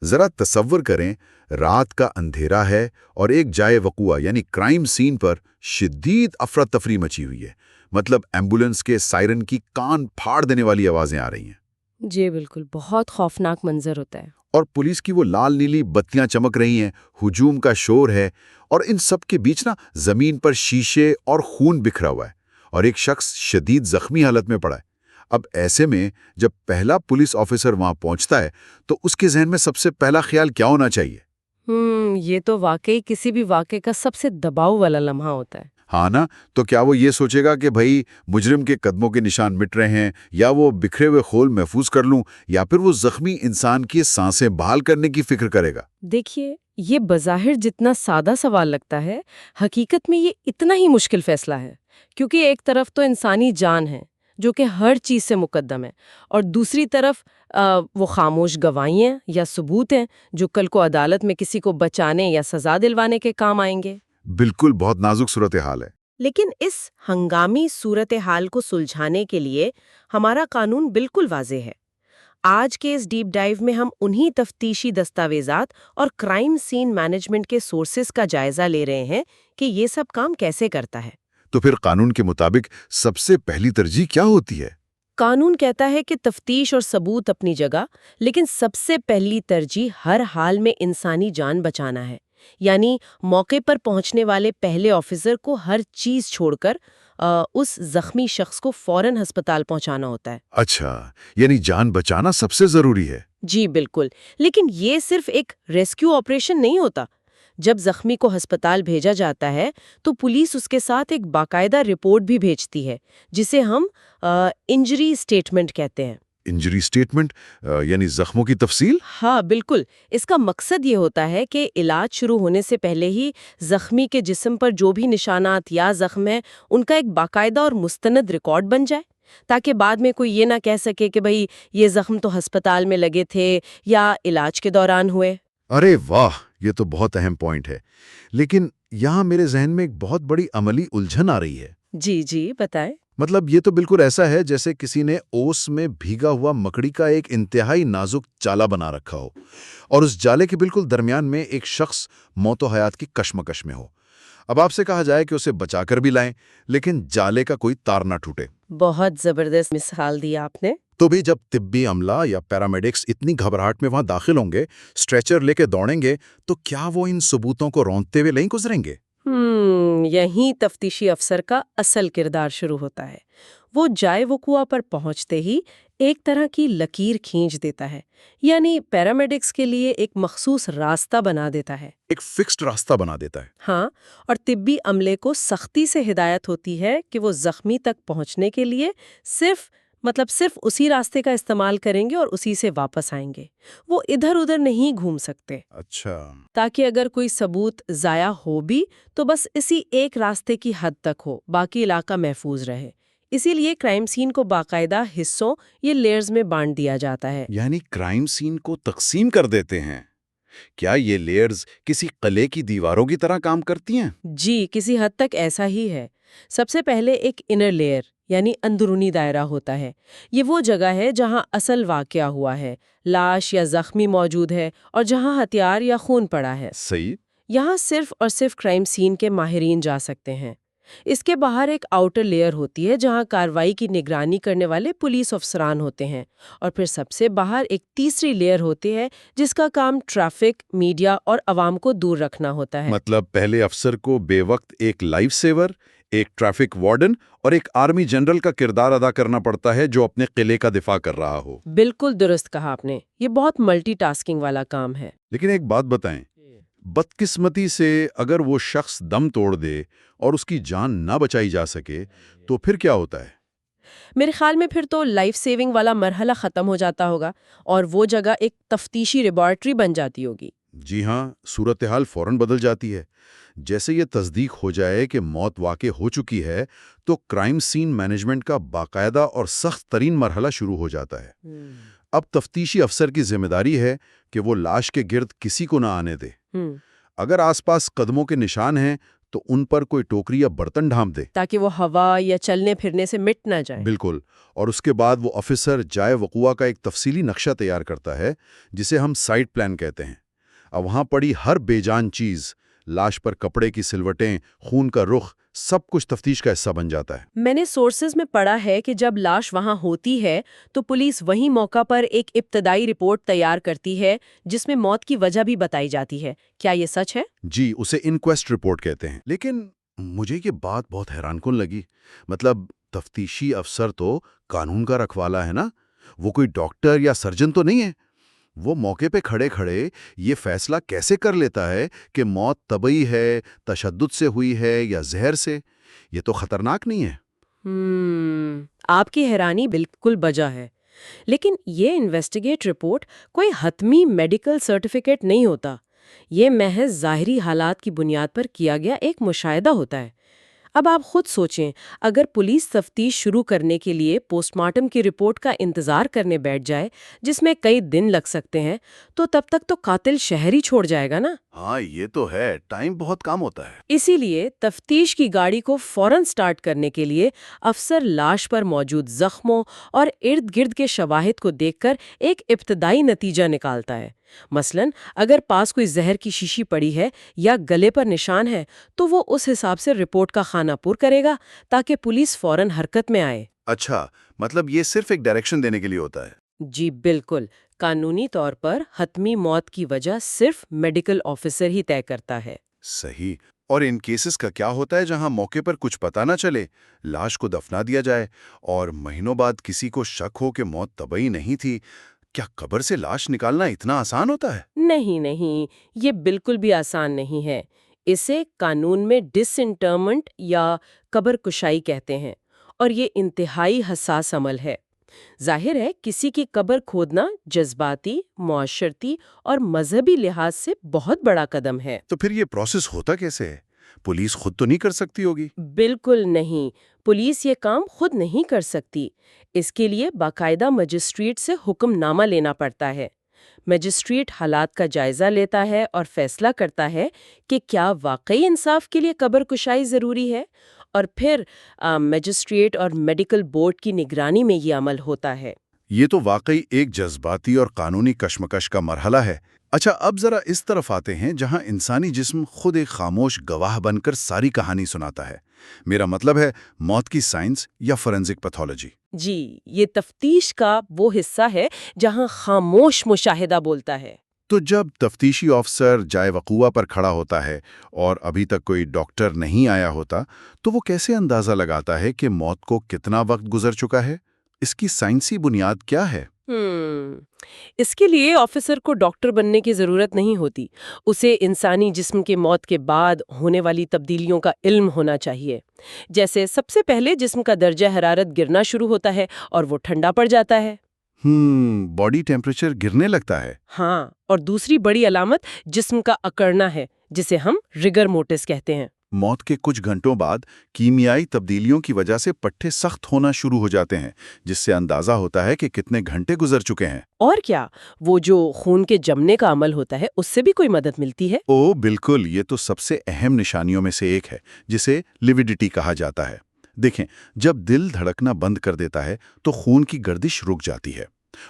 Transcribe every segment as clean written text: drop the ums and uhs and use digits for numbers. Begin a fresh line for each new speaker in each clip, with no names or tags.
ذرا تصور کریں، رات کا اندھیرا ہے اور ایک جائے وقوع یعنی کرائم سین پر شدید افراتفری مچی ہوئی ہے۔ مطلب ایمبولنس کے سائرن کی کان پھاڑ دینے والی آوازیں آ رہی ہیں۔
جی بالکل، بہت خوفناک منظر ہوتا ہے۔
اور پولیس کی وہ لال نیلی بتیاں چمک رہی ہیں، ہجوم کا شور ہے، اور ان سب کے بیچ زمین پر شیشے اور خون بکھرا ہوا ہے، اور ایک شخص شدید زخمی حالت میں پڑا ہے۔ اب ایسے میں جب پہلا پولیس آفیسر وہاں پہنچتا ہے تو اس کے ذہن میں سب سے پہلا خیال کیا ہونا چاہیے؟
یہ تو واقعی کسی بھی واقعے کا سب سے دباؤ والا لمحہ ہوتا ہے۔
ہاں نا، تو کیا وہ یہ سوچے گا کہ بھائی مجرم کے قدموں کے نشان مٹ رہے ہیں، یا وہ بکھرے ہوئے خول محفوظ کر لوں، یا پھر وہ زخمی انسان کی سانسیں بحال کرنے کی فکر کرے گا؟
دیکھیے، یہ بظاہر جتنا سادہ سوال لگتا ہے، حقیقت میں یہ اتنا ہی مشکل فیصلہ ہے، کیونکہ ایک طرف تو انسانی جان ہے جو کہ ہر چیز سے مقدم ہے، اور دوسری طرف وہ خاموش گواہیاں یا ثبوت ہیں جو کل کو عدالت میں کسی کو بچانے یا سزا دلوانے کے کام آئیں گے۔
بالکل، بہت نازک صورتحال ہے۔
لیکن اس ہنگامی صورتحال کو سلجھانے کے لیے ہمارا قانون بالکل واضح ہے۔ آج کے اس ڈیپ ڈائیو میں ہم انہی تفتیشی دستاویزات اور کرائم سین مینجمنٹ کے سورسز کا جائزہ لے رہے ہیں کہ یہ سب کام کیسے کرتا ہے۔
تو پھر قانون کے مطابق سب سے پہلی ترجیح کیا ہوتی ہے؟
قانون کہتا ہے کہ تفتیش اور ثبوت اپنی جگہ، لیکن سب سے پہلی ترجیح ہر حال میں انسانی جان بچانا ہے۔ یعنی موقع پر پہنچنے والے پہلے آفیسر کو ہر چیز چھوڑ کر اس زخمی شخص کو فوراً ہسپتال پہنچانا ہوتا ہے۔
اچھا، یعنی جان بچانا سب سے ضروری ہے۔
جی بالکل، لیکن یہ صرف ایک ریسکیو آپریشن نہیں ہوتا۔ جب زخمی کو ہسپتال بھیجا جاتا ہے تو پولیس اس کے ساتھ ایک باقاعدہ رپورٹ بھی بھیجتی ہے، جسے ہم انجری سٹیٹمنٹ کہتے ہیں۔
انجری سٹیٹمنٹ یعنی زخموں کی تفصیل؟
ہاں بالکل، اس کا مقصد یہ ہوتا ہے کہ علاج شروع ہونے سے پہلے ہی زخمی کے جسم پر جو بھی نشانات یا زخم ہیں ان کا ایک باقاعدہ اور مستند ریکارڈ بن جائے، تاکہ بعد میں کوئی یہ نہ کہہ سکے کہ بھئی یہ زخم تو ہسپتال میں لگے تھے یا علاج کے دوران ہوئے۔
ارے واہ، یہ تو بہت اہم پوائنٹ ہے۔ لیکن یہاں میرے ذہن میں ایک بہت بڑی عملی الجھن آ رہی ہے۔
جی جی بتائیں۔
مطلب یہ تو بالکل ایسا ہے جیسے کسی نے اوس میں بھیگا ہوا مکڑی کا ایک انتہائی نازک جالا بنا رکھا ہو، اور اس جالے کے بالکل درمیان میں ایک شخص موت و حیات کی کشمکش میں ہو۔ اب آپ سے کہا جائے کہ اسے بچا کر بھی لائیں، لیکن جالے کا کوئی تار نہ ٹوٹے۔
بہت زبردست مثال دی آپ نے۔
تو بھی جب طبی عملہ یا پیرامیڈکس اتنی گھبراہٹ میں وہاں داخل ہوں گے، اسٹریچر لے کے دوڑیں گے، تو کیا وہ ان ثبوتوں کو روندتے ہوئے نہیں گزریں گے؟
یہیں تفتیشی افسر کا اصل کردار شروع ہوتا ہے۔ وہ جائے وقوع پر پہنچتے ہی ایک طرح کی لکیر کھینچ دیتا ہے، یعنی پیرامیڈکس کے لیے ایک مخصوص راستہ بنا دیتا ہے۔
ایک فکسڈ راستہ بنا دیتا ہے۔
ہاں، اور طبی عملے کو سختی سے ہدایت ہوتی ہے کہ وہ زخمی تک پہنچنے کے لیے صرف اسی راستے کا استعمال کریں گے اور اسی سے واپس آئیں گے۔ وہ ادھر ادھر نہیں گھوم سکتے۔
اچھا۔
تاکہ اگر کوئی ثبوت ضائع ہو بھی تو بس اسی ایک راستے کی حد تک ہو، باقی علاقہ محفوظ رہے۔ اسی لیے کرائم سین کو باقاعدہ حصوں یہ لیئرز میں بانٹ دیا جاتا ہے۔
یعنی کرائم سین کو تقسیم کر دیتے ہیں۔ کیا یہ لیئرز کسی قلعے کی دیواروں کی طرح کام کرتی ہیں؟
جی، کسی حد تک ایسا ہی ہے۔ سب سے پہلے ایک انر لیئر یعنی اندرونی دائرہ ہوتا ہے۔ یہ وہ جگہ ہے جہاں اصل واقعہ ہوا ہے، لاش یا زخمی موجود ہے، اور جہاں ہتھیار یا خون پڑا ہے۔
صحیح۔
یہاں صرف اور صرف کرائم سین کے ماہرین جا سکتے ہیں۔ اس کے باہر ایک آؤٹر لیئر ہوتی ہے جہاں کارروائی کی نگرانی کرنے والے پولیس افسران ہوتے ہیں، اور پھر سب سے باہر ایک تیسری لیئر ہوتی ہے جس کا کام ٹریفک، میڈیا اور عوام کو دور رکھنا ہوتا ہے۔
مطلب پہلے افسر کو بے وقت ایک لائف سیور، ایک ٹریفک وارڈن اور ایک آرمی جنرل کا کردار ادا کرنا پڑتا ہے جو اپنے قلعے کا دفاع کر رہا ہو۔
بالکل درست کہا آپ نے، یہ بہت ملٹی ٹاسکنگ والا کام ہے۔
لیکن ایک بات بتائیں، بدقسمتی سے اگر وہ شخص دم توڑ دے اور اس کی جان نہ بچائی جا سکے تو پھر کیا ہوتا ہے؟
میرے خیال میں پھر تو لائف سیونگ والا مرحلہ ختم ہو جاتا ہوگا اور وہ جگہ ایک تفتیشی لیبارٹری بن جاتی ہوگی۔
جی ہاں، صورتحال فوراً بدل جاتی ہے۔ جیسے یہ تصدیق ہو جائے کہ موت واقع ہو چکی ہے تو کرائم سین مینجمنٹ کا باقاعدہ اور سخت ترین مرحلہ شروع ہو جاتا ہے۔ اب تفتیشی افسر کی ذمہ داری ہے کہ وہ لاش کے گرد کسی کو نہ آنے دے۔ اگر آس پاس قدموں کے نشان ہیں تو ان پر کوئی ٹوکری یا برتن ڈھانپ دے
تاکہ وہ ہوا یا چلنے پھرنے سے مٹ نہ جائے۔
بالکل، اور اس کے بعد وہ آفیسر جائے وقوع کا ایک تفصیلی نقشہ تیار کرتا ہے جسے ہم سائٹ پلان کہتے ہیں۔ اب وہاں پڑی ہر بے جان چیز، لاش پر کپڑے کی سلوٹیں، خون کا رخ، سب کچھ تفتیش کا حصہ بن جاتا ہے۔
میں نے سورسز میں پڑھا ہے کہ جب لاش وہاں ہوتی ہے تو پولیس وہیں موقع پر ایک ابتدائی رپورٹ تیار کرتی ہے جس میں موت کی وجہ بھی بتائی جاتی ہے۔ کیا یہ سچ ہے؟
جی، اسے انکویسٹ رپورٹ کہتے ہیں۔ لیکن مجھے یہ بات بہت حیران کن لگی۔ مطلب تفتیشی افسر تو قانون کا رکھوالا ہے نا، وہ کوئی ڈاکٹر یا سرجن تو نہیں ہے۔ وہ موقع پہ کھڑے کھڑے یہ فیصلہ کیسے کر لیتا ہے کہ موت طبعی ہے، تشدد سے ہوئی ہے یا زہر سے؟ یہ تو خطرناک نہیں ہے؟
آپ کی حیرانی بالکل بجا ہے، لیکن یہ انویسٹیگیٹ رپورٹ کوئی حتمی میڈیکل سرٹیفکیٹ نہیں ہوتا۔ یہ محض ظاہری حالات کی بنیاد پر کیا گیا ایک مشاہدہ ہوتا ہے۔ اب آپ خود سوچیں، اگر پولیس تفتیش شروع کرنے کے لیے پوسٹ مارٹم کی رپورٹ کا انتظار کرنے بیٹھ جائے جس میں کئی دن لگ سکتے ہیں، تو تب تک تو قاتل شہر ہی چھوڑ جائے گا نا۔
ہاں، یہ تو ہے، ٹائم بہت کم ہوتا ہے۔
اسی لیے تفتیش کی گاڑی کو فوراً سٹارٹ کرنے کے لیے افسر لاش پر موجود زخموں اور ارد گرد کے شواہد کو دیکھ کر ایک ابتدائی نتیجہ نکالتا ہے۔ مثلاً اگر پاس کوئی زہر کی شیشی پڑی ہے یا گلے پر نشان ہے تو وہ اس حساب سے رپورٹ کا خانہ پور کرے گا تاکہ پولیس فوراً حرکت میں آئے۔
اچھا، مطلب یہ صرف ایک ڈائریکشن دینے کے لیے ہوتا ہے؟
جی بالکل، قانونی طور پر حتمی موت کی وجہ صرف میڈیکل آفیسر ہی طے کرتا ہے۔
صحیح۔ اور ان کیسز کا کیا ہوتا ہے جہاں موقع پر کچھ پتہ نہ چلے، لاش کو دفنا دیا جائے اور مہینوں بعد کسی کو شک ہو کہ موت طبعی نہیں تھی؟ کیا قبر سے لاش نکالنا اتنا آسان ہوتا ہے؟
نہیں، یہ بالکل بھی آسان نہیں ہے۔ اسے قانون میں ڈس انٹرمنٹ یا قبر کشائی کہتے ہیں، اور یہ انتہائی حساس عمل ہے۔ ظاہر ہے کسی کی قبر کھودنا جذباتی، معاشرتی اور مذہبی لحاظ سے بہت بڑا قدم ہے۔
تو پھر یہ پروسیس ہوتا کیسے ہے؟ پولیس خود تو نہیں کر سکتی ہوگی؟
بالکل نہیں، پولیس یہ کام خود نہیں کر سکتی۔ اس کے لیے باقاعدہ مجسٹریٹ سے حکم نامہ لینا پڑتا ہے۔ مجسٹریٹ حالات کا جائزہ لیتا ہے اور فیصلہ کرتا ہے کہ کیا واقعی انصاف کے لیے قبر کشائی ضروری ہے، اور پھر مجسٹریٹ اور میڈیکل بورڈ کی نگرانی میں یہ عمل ہوتا ہے۔
یہ تو واقعی ایک جذباتی اور قانونی کشمکش کا مرحلہ ہے۔ اچھا، اب ذرا اس طرف آتے ہیں جہاں انسانی جسم خود ایک خاموش گواہ بن کر ساری کہانی سناتا ہے۔ میرا مطلب ہے موت کی سائنس یا فورینزک پیتھولوجی۔
جی، یہ تفتیش کا وہ حصہ ہے جہاں خاموش مشاہدہ بولتا ہے۔
تو جب تفتیشی آفسر جائے وقوع پر کھڑا ہوتا ہے اور ابھی تک کوئی ڈاکٹر نہیں آیا ہوتا، تو وہ کیسے اندازہ لگاتا ہے کہ موت کو کتنا وقت گزر چکا ہے؟ اس کی سائنسی بنیاد کیا ہے؟
اس کے لیے آفیسر کو ڈاکٹر بننے کی ضرورت نہیں ہوتی، اسے انسانی جسم کے موت کے بعد ہونے والی تبدیلیوں کا علم ہونا چاہیے۔ جیسے سب سے پہلے جسم کا درجہ حرارت گرنا شروع ہوتا ہے اور وہ ٹھنڈا پڑ جاتا ہے۔
باڈی ٹیمپریچر گرنے لگتا ہے؟
ہاں، اور دوسری بڑی علامت جسم کا اکڑنا ہے، جسے ہم ریگر موٹس کہتے ہیں۔
موت کے کچھ گھنٹوں بعد کیمیائی تبدیلیوں کی وجہ سے پٹھے سخت ہونا شروع ہو جاتے ہیں، جس سے اندازہ ہوتا ہے کہ کتنے گھنٹے گزر چکے ہیں۔
اور کیا، وہ جو خون کے جمنے کا عمل ہوتا ہے اس سے بھی کوئی مدد ملتی ہے؟
او بالکل، یہ تو سب سے اہم نشانیوں میں سے ایک ہے، جسے لیویڈیٹی کہا جاتا ہے۔ دیکھیں، جب دل دھڑکنا بند کر دیتا ہے تو خون کی گردش رک جاتی ہے،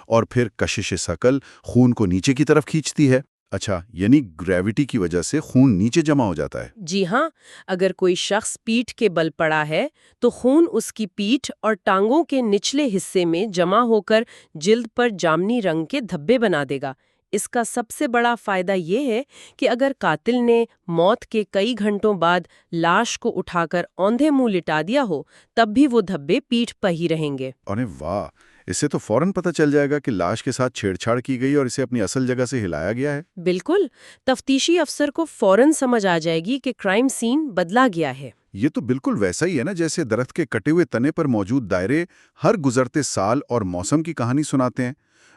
اور پھر کشش ثقل خون کو نیچے کی طرف کھینچتی ہے۔ اچھا، یعنی گریوٹی کی وجہ سے خون نیچے جمع ہو جاتا ہے۔
جی ہاں، اگر کوئی شخص پیٹھ کے بل پڑا ہے تو خون اس کی پیٹھ اور ٹانگوں کے نچلے حصے میں جمع ہو کر جلد پر جامنی رنگ کے دھبے بنا دے گا۔ اس کا سب سے بڑا فائدہ یہ ہے کہ اگر قاتل نے موت کے کئی گھنٹوں بعد لاش کو اٹھا کر اوندھے منہ لٹا دیا ہو، تب بھی وہ دھبے پیٹھ پر ہی رہیں گے۔
ارے واہ، اس سے تو فوراً پتہ چل جائے گا کہ لاش کے ساتھ چھیڑ چھاڑ کی گئی اور اسے اپنی اصل جگہ سے ہلایا گیا ہے۔
بالکل، تفتیشی افسر کو فوراً سمجھ آ جائے گی کہ کرائم سین بدلا گیا ہے۔
یہ تو بالکل ویسا ہی ہے نا جیسے درخت کے کٹے ہوئے تنے پر موجود دائرے ہر گزرتے سال اور موسم کی کہانی سناتے ہیں۔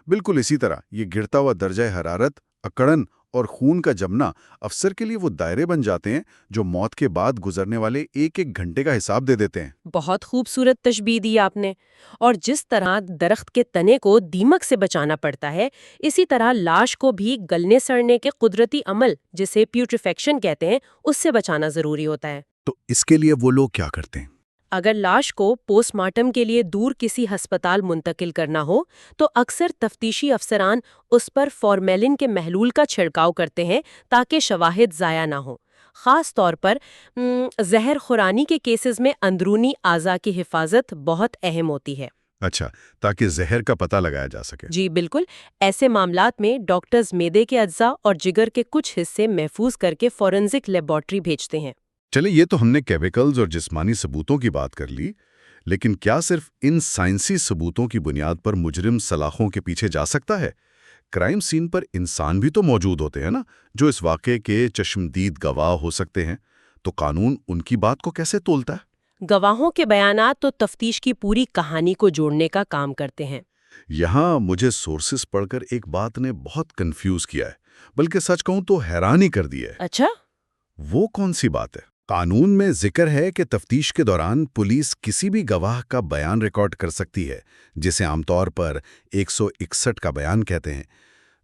بالکل اسی طرح یہ گرتا ہوا درجہ حرارت، اکڑن اور خون کا جمنا افسر کے لیے وہ دائرے بن جاتے ہیں جو موت کے بعد گزرنے والے ایک ایک گھنٹے کا حساب دے دیتے ہیں۔
بہت خوبصورت تشبیہ دی آپ نے۔ اور جس طرح درخت کے تنے کو دیمک سے بچانا پڑتا ہے، اسی طرح لاش کو بھی گلنے سڑنے کے قدرتی عمل جسے پیوٹریفیکشن کہتے ہیں اس سے بچانا ضروری ہوتا ہے۔
تو اس کے لیے وہ لوگ کیا کرتے ہیں؟
اگر لاش کو پوسٹ مارٹم کے لیے دور کسی ہسپتال منتقل کرنا ہو تو اکثر تفتیشی افسران اس پر فارمیلن کے محلول کا چھڑکاؤ کرتے ہیں تاکہ شواہد ضائع نہ ہوں۔ خاص طور پر زہر خورانی کے کیسز میں اندرونی اعضاء کی حفاظت بہت اہم ہوتی ہے۔
اچھا، تاکہ زہر کا پتہ لگایا جا سکے۔
جی بالکل، ایسے معاملات میں ڈاکٹرز معدے کے اجزاء اور جگر کے کچھ حصے محفوظ کر کے فورنزک لیبارٹری بھیجتے ہیں۔
چلے، یہ تو ہم نے کیمیکلز اور جسمانی ثبوتوں کی بات کر لی، لیکن کیا صرف ان سائنسی ثبوتوں کی بنیاد پر مجرم سلاخوں کے پیچھے جا سکتا ہے؟ کرائم سین پر انسان بھی تو موجود ہوتے ہیں نا، جو اس واقعے کے چشمدید گواہ ہو سکتے ہیں، تو قانون ان کی بات کو کیسے تولتا ہے؟
گواہوں کے بیانات تو تفتیش کی پوری کہانی کو جوڑنے کا کام کرتے ہیں۔
یہاں مجھے سورسز پڑھ کر ایک بات نے بہت کنفیوز کیا ہے، بلکہ سچ کہوں تو حیران ہی کر دیا ہے۔
اچھا؟
وہ کون سی بات ہے؟ قانون میں ذکر ہے کہ تفتیش کے دوران پولیس کسی بھی گواہ کا بیان ریکارڈ کر سکتی ہے، جسے عام طور پر 161 کا بیان کہتے ہیں۔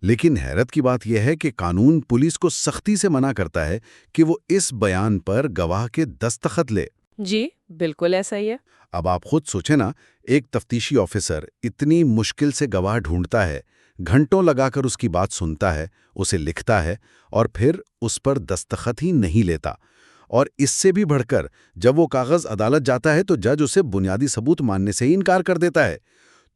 لیکن حیرت کی بات یہ ہے کہ قانون پولیس کو سختی سے منع کرتا ہے کہ وہ اس بیان پر گواہ کے دستخط لے۔
جی بالکل ایسا ہی ہے۔
اب آپ خود سوچیں نا، ایک تفتیشی آفیسر اتنی مشکل سے گواہ ڈھونڈتا ہے، گھنٹوں لگا کر اس کی بات سنتا ہے، اسے لکھتا ہے اور پھر اس پر دستخط ہی نہیں لیتا۔ اور اس سے بھی بڑھ کر جب وہ کاغذ عدالت جاتا ہے تو جج اسے بنیادی ثبوت ماننے سے ہی انکار کر دیتا ہے۔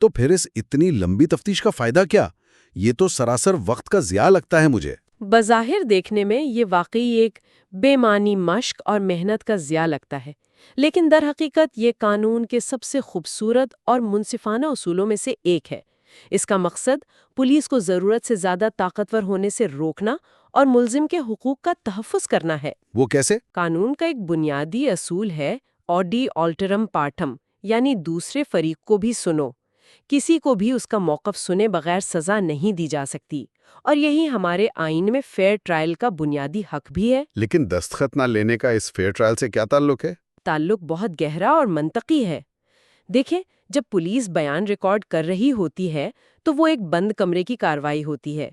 تو پھر اس اتنی لمبی تفتیش کا فائدہ کیا؟ یہ تو سراسر وقت کا ضیاع لگتا ہے مجھے۔
بظاہر دیکھنے میں یہ واقعی ایک بے معنی مشق اور محنت کا ضیاع لگتا ہے، لیکن در حقیقت یہ قانون کے سب سے خوبصورت اور منصفانہ اصولوں میں سے ایک ہے۔ اس کا مقصد پولیس کو ضرورت سے زیادہ طاقتور ہونے سے روکنا اور ملزم کے حقوق کا تحفظ کرنا ہے۔
وہ کیسے؟
قانون کا ایک بنیادی اصول ہے آڈی آلٹرم پارٹم، یعنی دوسرے فریق کو بھی سنو۔ کسی کو بھی اس کا موقف سنے بغیر سزا نہیں دی جا سکتی، اور یہی ہمارے آئین میں فیئر ٹرائل کا بنیادی حق بھی ہے۔
لیکن دستخط نہ لینے کا اس فیئر ٹرائل سے کیا تعلق ہے؟
تعلق بہت گہرا اور منطقی ہے۔ دیکھیں، جب پولیس بیان ریکارڈ کر رہی ہوتی ہے تو وہ ایک بند کمرے کی کارروائی ہوتی ہے۔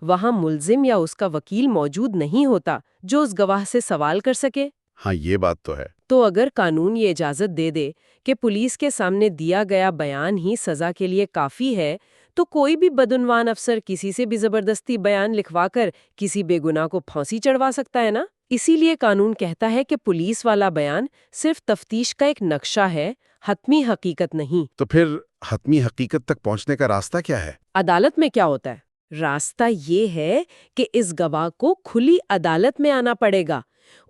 وہاں ملزم یا اس کا وکیل موجود نہیں ہوتا جو اس گواہ سے سوال کر سکے۔
ہاں، یہ بات تو ہے۔
تو اگر قانون یہ اجازت دے دے کہ پولیس کے سامنے دیا گیا بیان ہی سزا کے لیے کافی ہے، تو کوئی بھی بدعنوان افسر کسی سے بھی زبردستی بیان لکھوا کر کسی بے گناہ کو پھانسی چڑھوا سکتا ہے نا۔ اسی لیے قانون کہتا ہے کہ پولیس والا بیان صرف تفتیش کا ایک نقشہ ہے، حتمی حقیقت نہیں۔
تو پھر حتمی حقیقت تک پہنچنے کا راستہ کیا ہے؟
عدالت میں کیا ہوتا ہے؟ راستہ یہ ہے کہ اس گواہ کو کھلی عدالت میں آنا پڑے گا،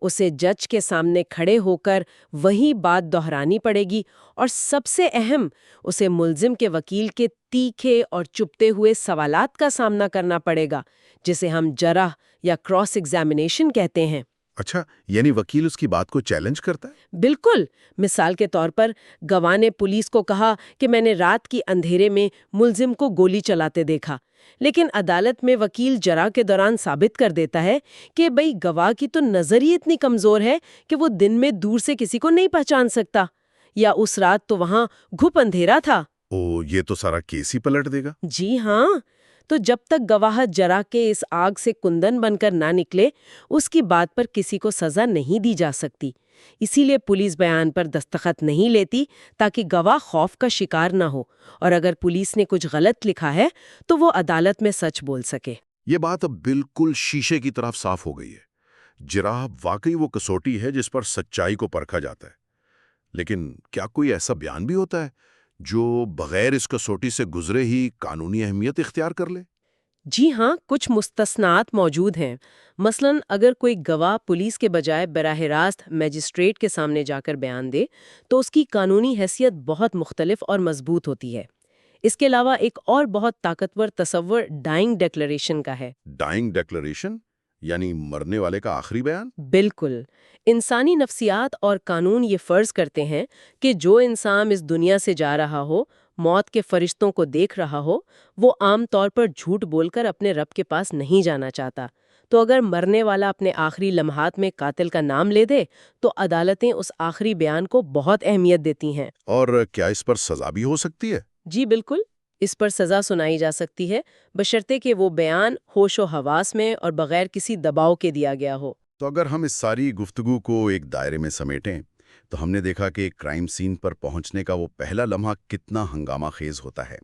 اسے جج کے سامنے کھڑے ہو کر وہی بات دہرانی پڑے گی، اور سب سے اہم، اسے ملزم کے وکیل کے تیکھے اور چپتے ہوئے سوالات کا سامنا کرنا پڑے گا، جسے ہم جرح یا کراس ایگزامینیشن کہتے ہیں۔
اچھا، یعنی وکیل اس کی بات کو چیلنج کرتا ہے؟
بالکل۔ مثال کے طور پر گواہ نے پولیس کو کہا کہ میں نے رات کی اندھیرے میں ملزم کو گولی چلاتے دیکھا، لیکن عدالت میں وکیل جرح کے دوران ثابت کر دیتا ہے کہ بھئی گواہ کی تو نظر ہی اتنی کمزور ہے کہ وہ دن میں دور سے کسی کو نہیں پہچان سکتا، یا اس رات تو وہاں گھپ اندھیرا تھا۔
یہ تو سارا کیس ہی پلٹ دے گا۔
جی ہاں، تو جب تک گواہ جرح کے اس آگ سے کندن بن کر نہ نکلے، اس کی بات پر کسی کو سزا نہیں دی جا سکتی۔ اسی لیے پولیس بیان پر دستخط نہیں لیتی تاکہ گواہ خوف کا شکار نہ ہو، اور اگر پولیس نے کچھ غلط لکھا ہے تو وہ عدالت میں سچ بول سکے۔
یہ بات اب بالکل شیشے کی طرف صاف ہو گئی ہے۔ جرح واقعی وہ کسوٹی ہے جس پر سچائی کو پرکھا جاتا ہے، لیکن کیا کوئی ایسا بیان بھی ہوتا ہے جو بغیر اس کسوٹی سے گزرے ہی قانونی اہمیت اختیار کر لے؟
جی ہاں، کچھ مستثنات موجود ہیں۔ مثلاً اگر کوئی گواہ پولیس کے بجائے براہ راست میجسٹریٹ کے سامنے جا کر بیان دے تو اس کی قانونی حیثیت بہت مختلف اور مضبوط ہوتی ہے۔ اس کے علاوہ ایک اور بہت طاقتور تصور ڈائنگ ڈیکلریشن کا ہے۔
ڈائنگ ڈیکلریشن یعنی مرنے والے کا آخری بیان؟
بالکل۔ انسانی نفسیات اور قانون یہ فرض کرتے ہیں کہ جو انسان اس دنیا سے جا رہا ہو، موت کے فرشتوں کو دیکھ رہا ہو، وہ عام طور پر جھوٹ بول کر اپنے رب کے پاس نہیں جانا چاہتا۔ تو اگر مرنے والا اپنے آخری لمحات میں قاتل کا نام لے دے تو عدالتیں اس آخری بیان کو بہت اہمیت دیتی ہیں۔
اور کیا اس پر سزا بھی ہو سکتی ہے؟
جی بالکل، اس پر سزا سنائی جا سکتی ہے، بشرطے کہ وہ بیان ہوش و حواس میں اور بغیر کسی دباؤ کے دیا گیا ہو۔
تو اگر ہم اس ساری گفتگو کو ایک دائرے میں سمیٹیں تو ہم نے دیکھا کہ کرائم سین پر پہنچنے کا وہ پہلا لمحہ کتنا ہنگامہ خیز ہوتا ہے۔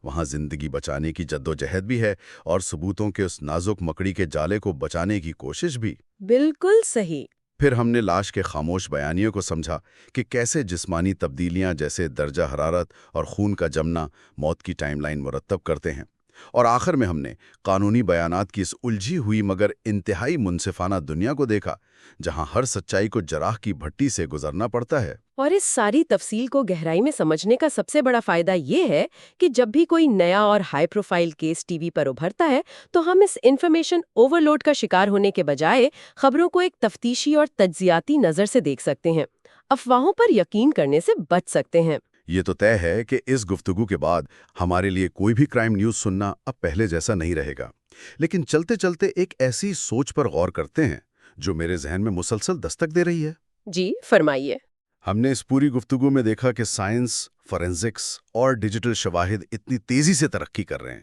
وہاں زندگی بچانے کی جدوجہد بھی ہے اور ثبوتوں کے اس نازک مکڑی کے جالے کو بچانے کی کوشش بھی۔
بالکل صحیح۔
پھر ہم نے لاش کے خاموش بیانیوں کو سمجھا کہ کیسے جسمانی تبدیلیاں جیسے درجہ حرارت اور خون کا جمنا موت کی ٹائم لائن مرتب کرتے ہیں۔ اور آخر میں ہم نے قانونی بیانات کی اس الجھی ہوئی مگر انتہائی منصفانہ دنیا کو دیکھا، جہاں ہر سچائی کو جراح کی بھٹی سے گزرنا پڑتا ہے۔
اور اس ساری تفصیل کو گہرائی میں سمجھنے کا سب سے بڑا فائدہ یہ ہے کہ جب بھی کوئی نیا اور high profile case TV پر ابھرتا ہے تو ہم اس انفارمیشن اوور لوڈ کا شکار ہونے کے بجائے خبروں کو ایک تفتیشی اور تجزیاتی نظر سے دیکھ سکتے ہیں، افواہوں پر یقین کرنے سے بچ سکتے ہیں۔
یہ تو طے ہے کہ اس گفتگو کے بعد ہمارے لیے کوئی بھی کرائم نیوز سننا اب پہلے جیسا نہیں رہے گا، لیکن چلتے چلتے ایک ایسی سوچ پر غور کرتے ہیں جو میرے ذہن میں مسلسل دستک دے رہی ہے۔
جی فرمائیے۔
ہم نے اس پوری گفتگو میں دیکھا کہ سائنس، فورینزکس اور ڈیجیٹل شواہد اتنی تیزی سے ترقی کر رہے ہیں۔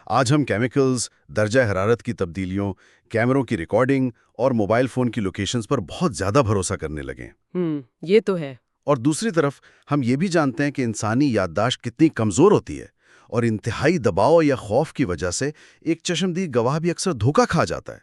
آج ہم کیمیکلز، درجہ حرارت کی تبدیلیوں، کیمروں کی ریکارڈنگ اور موبائل فون کی لوکیشنز پر بہت زیادہ بھروسہ کرنے لگے ہیں۔
یہ تو ہے۔
اور دوسری طرف ہم یہ بھی جانتے ہیں کہ انسانی یادداشت کتنی کمزور ہوتی ہے اور انتہائی دباؤ یا خوف کی وجہ سے ایک چشمدید گواہ بھی اکثر دھوکہ کھا جاتا ہے۔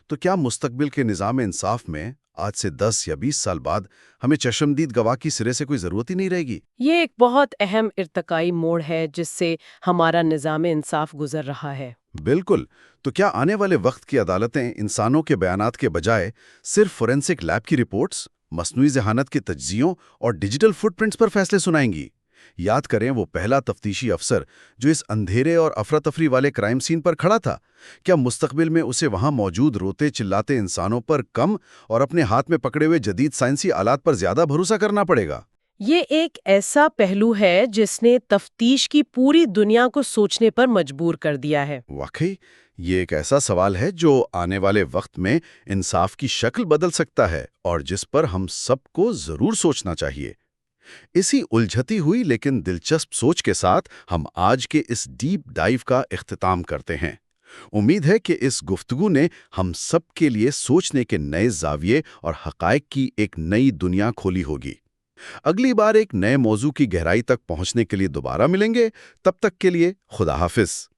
تو کیا مستقبل کے نظام انصاف میں آج سے 10 یا 20 سال بعد ہمیں چشمدید گواہ کی سرے سے کوئی ضرورت ہی نہیں رہے گی؟
یہ ایک بہت اہم ارتقائی موڑ ہے جس سے ہمارا نظام انصاف گزر رہا ہے۔
بالکل۔ تو کیا آنے والے وقت کی عدالتیں انسانوں کے بیانات کے بجائے صرف فورینسک لیب کی رپورٹس، مصنوعی ذہانت کے تجزیوں اور ڈیجیٹل فٹ پرنٹس پر فیصلے سنائیں گی؟ یاد کریں وہ پہلا تفتیشی افسر جو اس اندھیرے اور افراتفری والے کرائم سین پر کھڑا تھا، کیا مستقبل میں اسے وہاں موجود روتے چلاتے انسانوں پر کم اور اپنے ہاتھ میں پکڑے ہوئے جدید سائنسی آلات پر زیادہ بھروسہ کرنا پڑے گا؟
یہ ایک ایسا پہلو ہے جس نے تفتیش کی پوری دنیا کو سوچنے پر مجبور کر دیا ہے۔
واقعی یہ ایک ایسا سوال ہے جو آنے والے وقت میں انصاف کی شکل بدل سکتا ہے اور جس پر ہم سب کو ضرور سوچنا چاہیے۔ اسی الجھتی ہوئی لیکن دلچسپ سوچ کے ساتھ ہم آج کے اس ڈیپ ڈائیو کا اختتام کرتے ہیں۔ امید ہے کہ اس گفتگو نے ہم سب کے لیے سوچنے کے نئے زاویے اور حقائق کی ایک نئی دنیا کھولی ہوگی۔ اگلی بار ایک نئے موضوع کی گہرائی تک پہنچنے کے لیے دوبارہ ملیں گے، تب تک کے لیے خدا حافظ۔